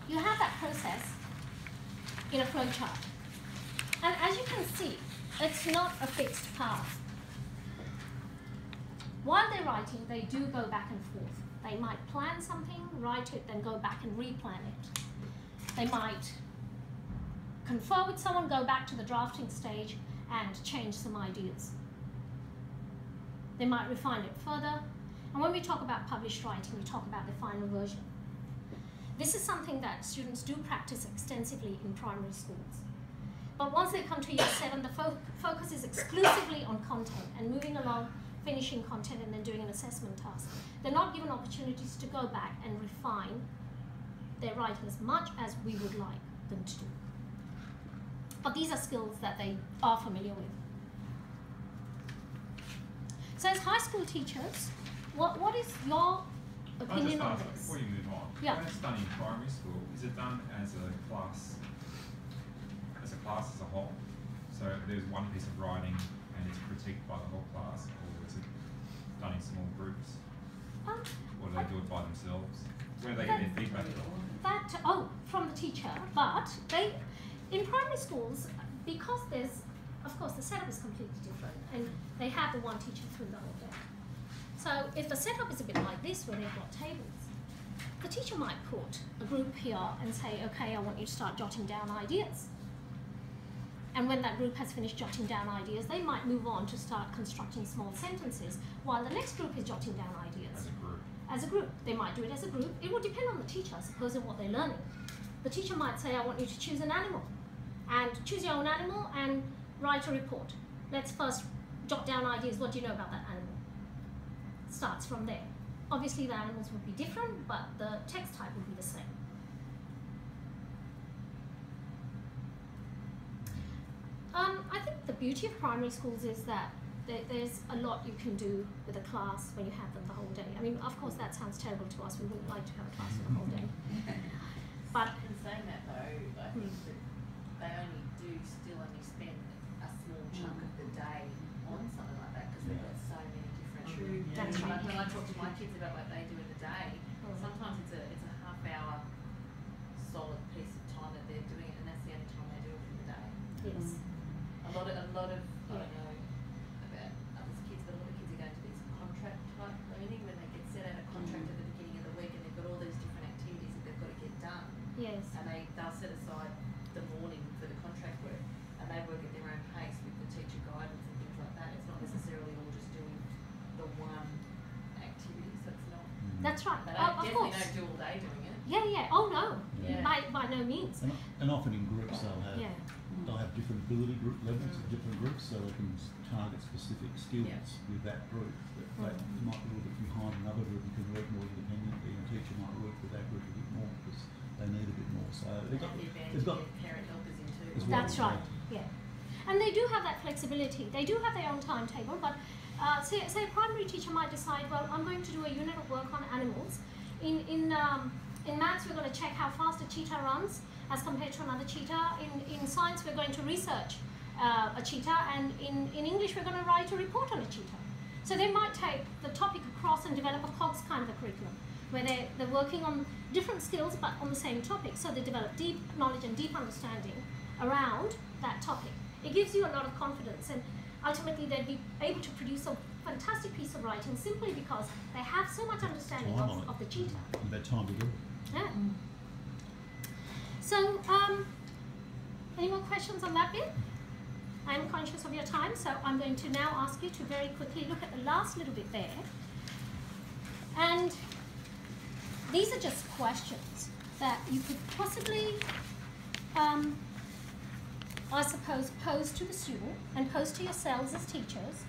you have that process in a flow chart. And as you can see, it's not a fixed path. While they're writing, they do go back and forth. They might plan something, write it, then go back and replan it. They might confer with someone, go back to the drafting stage, and change some ideas. They might refine it further. And when we talk about published writing, we talk about the final version. This is something that students do practice extensively in primary schools. But once they come to year 7, the focus is exclusively on content and moving along, finishing content, and then doing an assessment task. They're not given opportunities to go back and refine their writing as much as we would like them to do. But these are skills that they are familiar with. So as high school teachers, what is your opinion on this? Before you move on, yeah. when it's done in primary school, is it done as a class as a whole? So there's one piece of writing and it's critiqued by the whole class, or is it done in small groups? Or do they do it by themselves? Where do they get their feedback from? From the teacher, but in primary schools, because there's, of course, the setup is completely different, and they have the one teacher through the whole day. So if the setup is a bit like this, where they've got tables, the teacher might put a group here and say, okay, I want you to start jotting down ideas. And when that group has finished jotting down ideas, they might move on to start constructing small sentences, while the next group is jotting down ideas. As a group. As a group. They might do it as a group. It will depend on the teacher, I suppose, and what they're learning. The teacher might say, I want you to choose an animal. And choose your own animal and write a report. Let's first jot down ideas. What do you know about that animal? Starts from there. Obviously, the animals would be different, but the text type would be the same. I think the beauty of primary schools is that there's a lot you can do with a class when you have them the whole day. I mean, of course, that sounds terrible to us. We wouldn't like to have a class for the whole day. But in saying that, though, I think that they still only spend a small chunk of the day on something like that because they've got so many different. That's right. When I talk to my kids about what they do in the day, sometimes it's a half-hour solid piece of time that they're doing it, and that's the only time they do it in the day. Yes. A lot of I don't know about other kids, but a lot of kids are going to these contract type learning when they get set out a contract at the beginning of the week, and they've got all these different activities that they've got to get done. Yes. And they'll set aside the morning for the contract work, and they work at their own pace with the teacher guidance and things like that. It's not necessarily all just doing the one activity, so it's not. That's right. They Of definitely course. don't do all day doing it. Yeah, yeah. Oh no, Yeah. by no means. And often in groups they'll have different ability group levels of different groups, so they can target specific skills with that group. That might be a little bit behind another group. You can work more independently, and a teacher might work with that group a bit more because they need a bit more. So they've got parent helpers in too. as well. That's right. Yeah, and they do have that flexibility. They do have their own timetable, but say a primary teacher might decide, well, I'm going to do a unit of work on animals. In maths, we're going to check how fast a cheetah runs as compared to another cheetah. In science, we're going to research a cheetah, and in English, we're going to write a report on a cheetah. So they might take the topic across and develop a COGS kind of a curriculum, where they're working on different skills but on the same topic. So they develop deep knowledge and deep understanding around that topic. It gives you a lot of confidence, and ultimately they'd be able to produce a fantastic piece of writing simply because they have so much understanding of the cheetah. And that time to do it. Yeah. So, any more questions on that bit? I'm conscious of your time, so I'm going to now ask you to very quickly look at the last little bit there. And these are just questions that you could possibly, I suppose, pose to the student and pose to yourselves as teachers,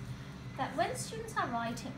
that when students are writing,